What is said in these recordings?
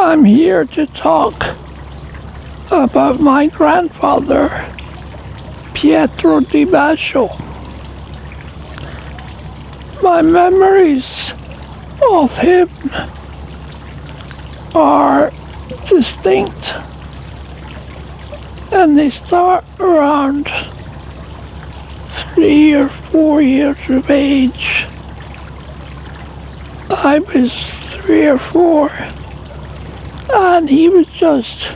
I'm here to talk about my grandfather, Pietro Di Bascio. My memories of him are distinct, and they start around 3 or 4 years of age. I was 3 or 4, and he was just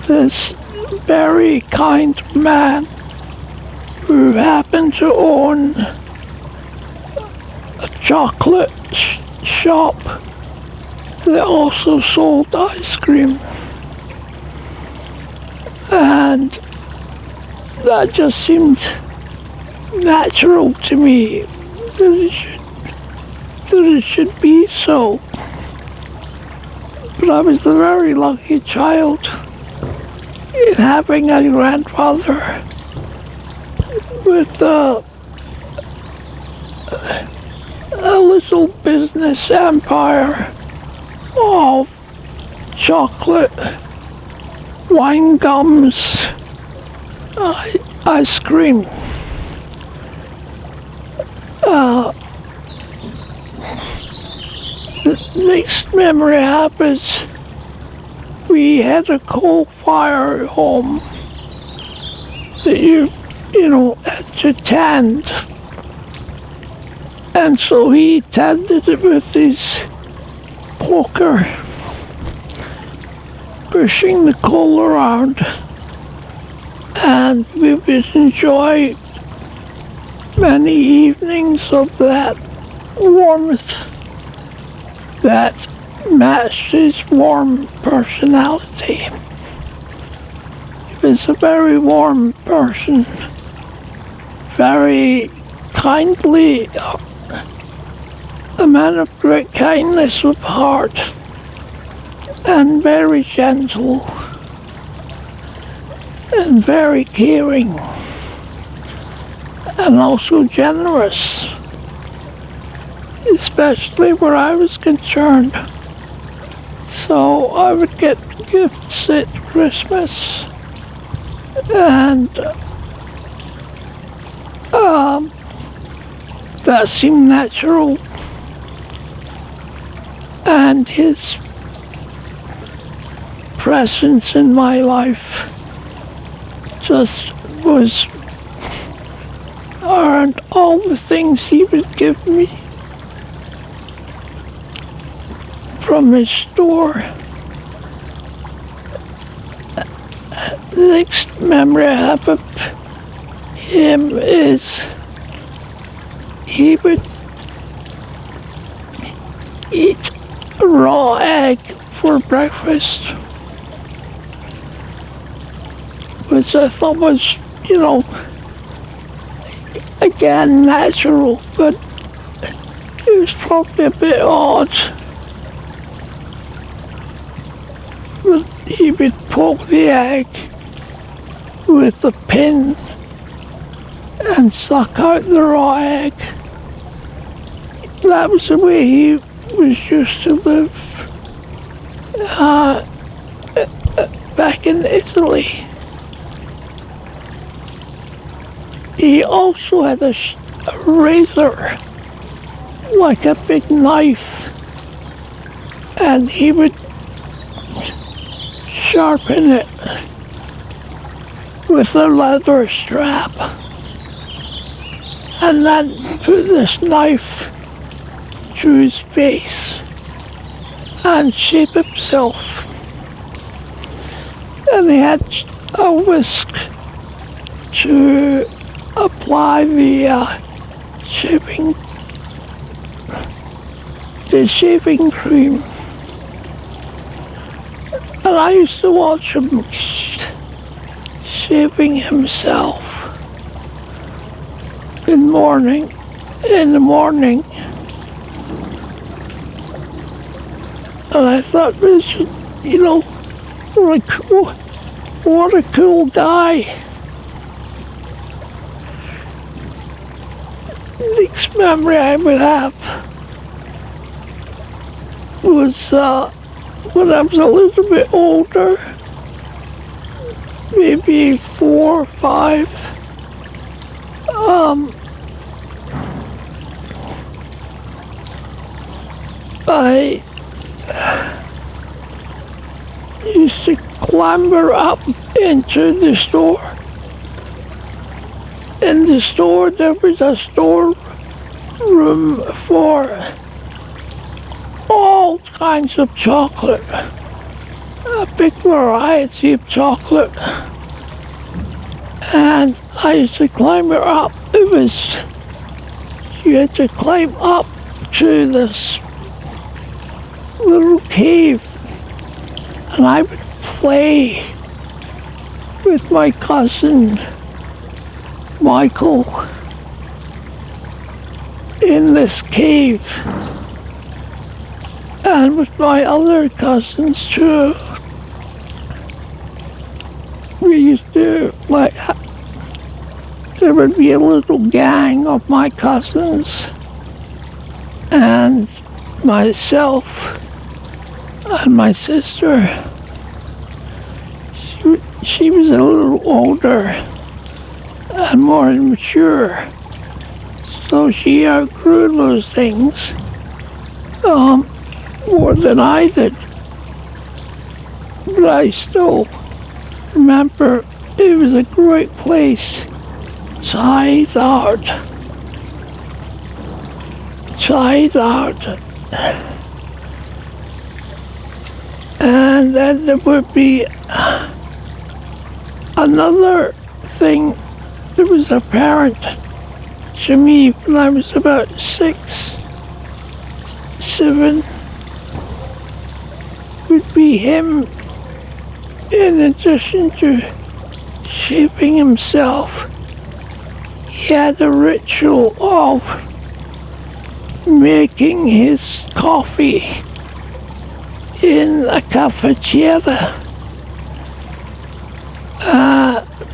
this very kind man who happened to own a chocolate shop that also sold ice cream. And that just seemed natural to me that it should be so. But I was a very lucky child in having a grandfather with a little business empire of chocolate, wine gums, ice cream. The next memory happens. We had a coal fire at home that you had to tend. And so he tended it with his poker, pushing the coal around, and we would enjoy many evenings of that warmth that matched his warm personality. He was a very warm person, very kindly, a man of great kindness of heart, and very gentle, and very caring, and also generous, especially where I was concerned. So I would get gifts at Christmas, and that seemed natural. And his presence in my life just aren't all the things he would give me from his store. The next memory I have of him is he would eat a raw egg for breakfast, which I thought was, again, natural, but it was probably a bit odd. But he would poke the egg with a pin and suck out the raw egg. That was the way he was used to live back in Italy. He also had a razor, like a big knife, and he would sharpen it with a leather strap, and then put this knife to his face and shape himself. And he had a whisk to apply the shaving cream. And I used to watch him shaving himself in the morning. And I thought, what a cool guy. The next memory I would have was when I was a little bit older, maybe 4 or 5, I used to clamber up into the store. In the store, there was a store room for all kinds of chocolate, a big variety of chocolate. And I used to climb up. You had to climb up to this little cave, and I would play with my cousin Michael in this cave, and with my other cousins too. We used to, there would be a little gang of my cousins and myself and my sister. She was a little older and more mature, so she outgrew those things more than I did. But I still remember it was a great place. Child art. And then there would be another thing that was apparent to me when I was about 6, 7, would be him, in addition to shaping himself, he had a ritual of making his coffee in a cafetiere,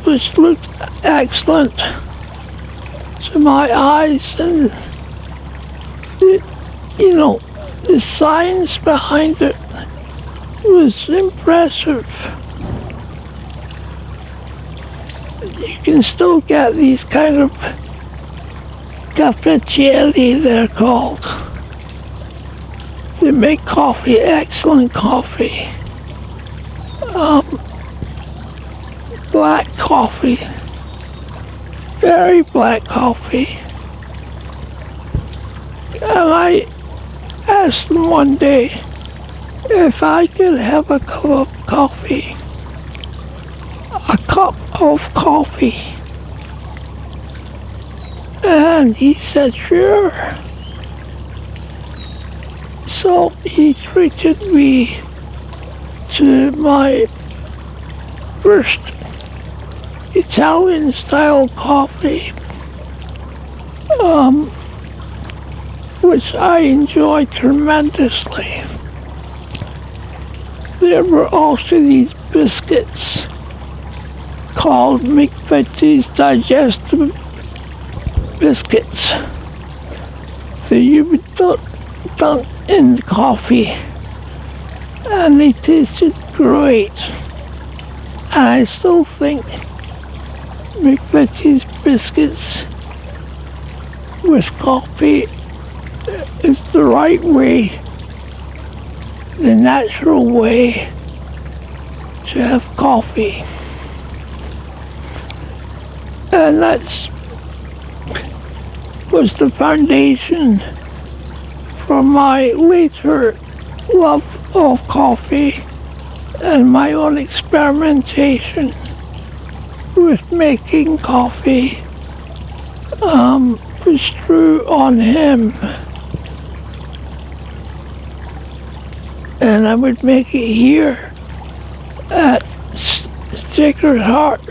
which looked excellent to my eyes, and the science behind it was impressive. You can still get these kind of cafetiere, they're called. They make coffee, excellent coffee. Black coffee, very black coffee. And I asked him one day if I could have a cup of coffee. And he said, sure. So he treated me to my first Italian-style coffee, which I enjoyed tremendously. There were also these biscuits called McVitie's Digestive Biscuits that you would dunk in the coffee, and they tasted great. And I still think McVitie's biscuits with coffee is the right way, the natural way to have coffee. And that was the foundation for my later love of coffee and my own experimentation with making coffee was true on him. And I would make it here at Sacred Heart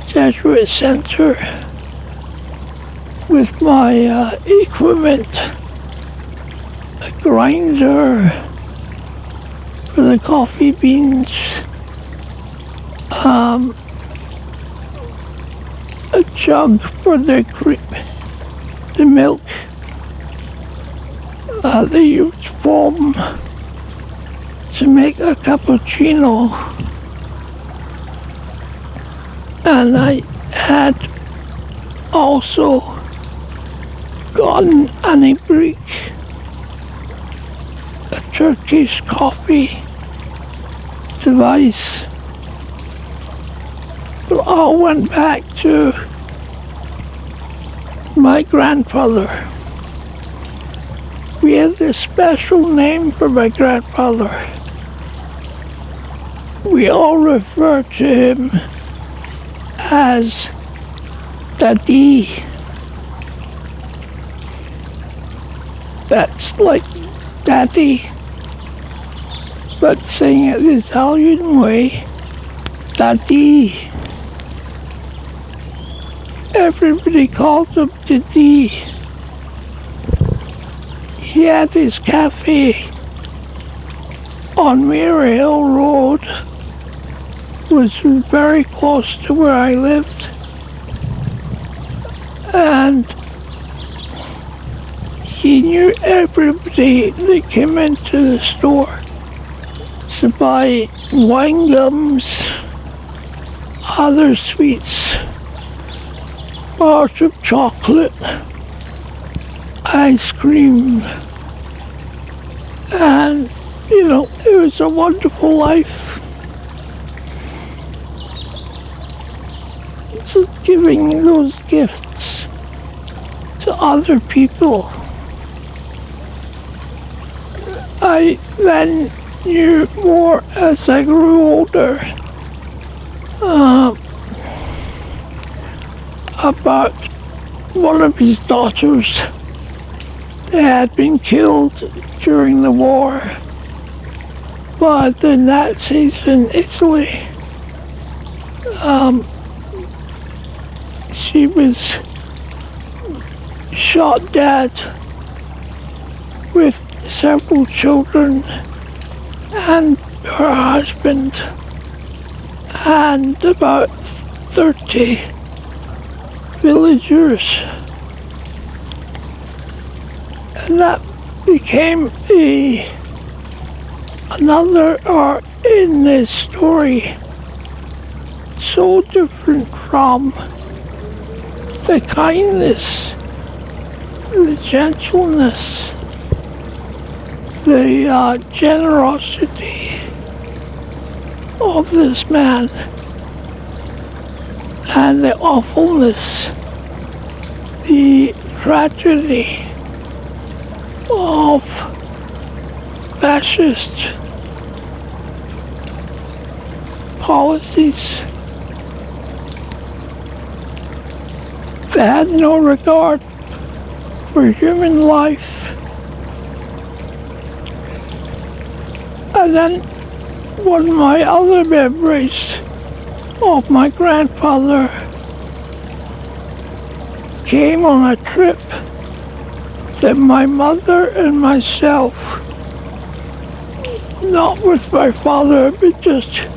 Jesuit Center with my equipment, a grinder for the coffee beans, a jug for the milk, the huge foam to make a cappuccino, and I had also gotten an Ibrick, a Turkish coffee device. But all went back to my grandfather. We had a special name for my grandfather. We all refer to him as Daddy. That's like Daddy, but saying it the Italian way, Daddy. Everybody called him Daddy. He had his cafe on Mary Hill Road, which was very close to where I lived. And he knew everybody that came into the store to buy wine gums, other sweets, bars of chocolate, ice cream, and it was a wonderful life. Just giving those gifts to other people. I then knew more as I grew older about one of his daughters that had been killed during the war by the Nazis in Italy. She was shot dead with several children and her husband and about 30 villagers. And that became another art in this story, so different from the kindness, the gentleness, the generosity of this man, and the awfulness, the tragedy of fascist policies that had no regard for human life. And then one of my other memories of my grandfather came on a trip that my mother and myself, not with my father, but just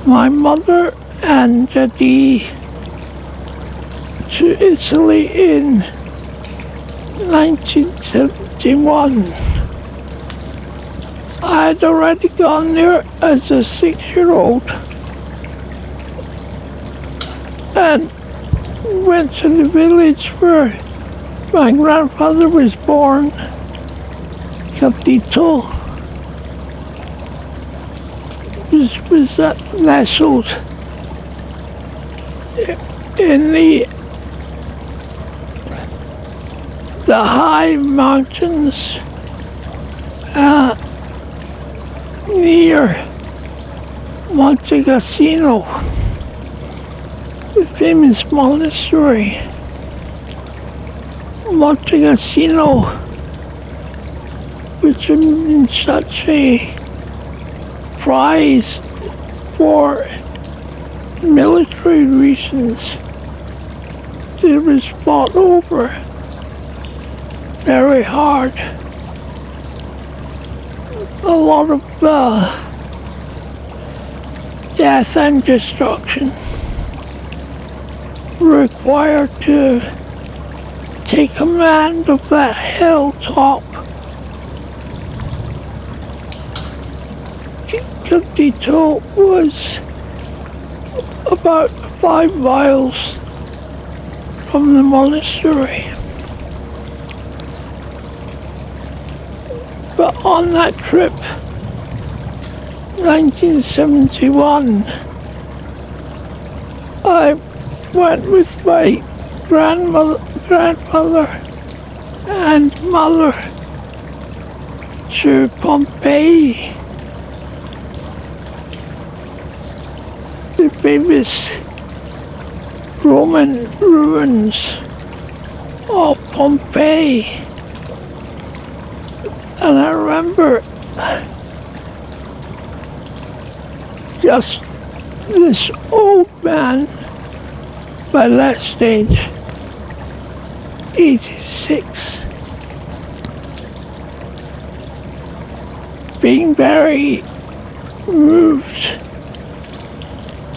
my mother and Daddy, to Italy in 1971. I had already gone there as a 6-year-old and went to the village where my grandfather was born, Capito, which was nestled in the high mountains near Monte Cassino, the famous monastery. Monte Cassino, which had been such a prize for military reasons, it was fought over very hard. A lot of death and destruction required to take command of that hilltop took detour was about 5 miles from the monastery. But on that trip, 1971, I went with my grandmother and mother to Pompeii, the famous Roman ruins of Pompeii. And I remember just this old man, by that stage, 86, being very moved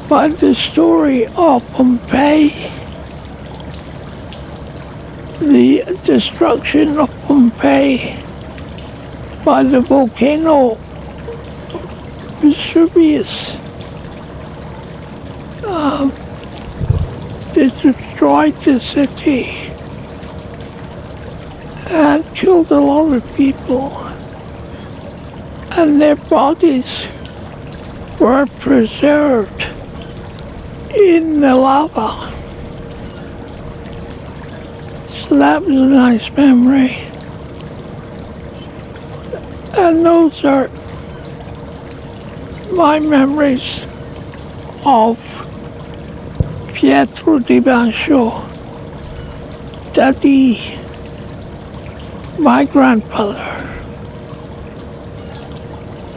by the story of Pompeii, the destruction of Pompeii by the volcano Vesuvius. They destroyed the city and killed a lot of people, and their bodies were preserved in the lava. So that was a nice memory. And those are my memories of Pietro di Bancio, Daddy, my grandfather.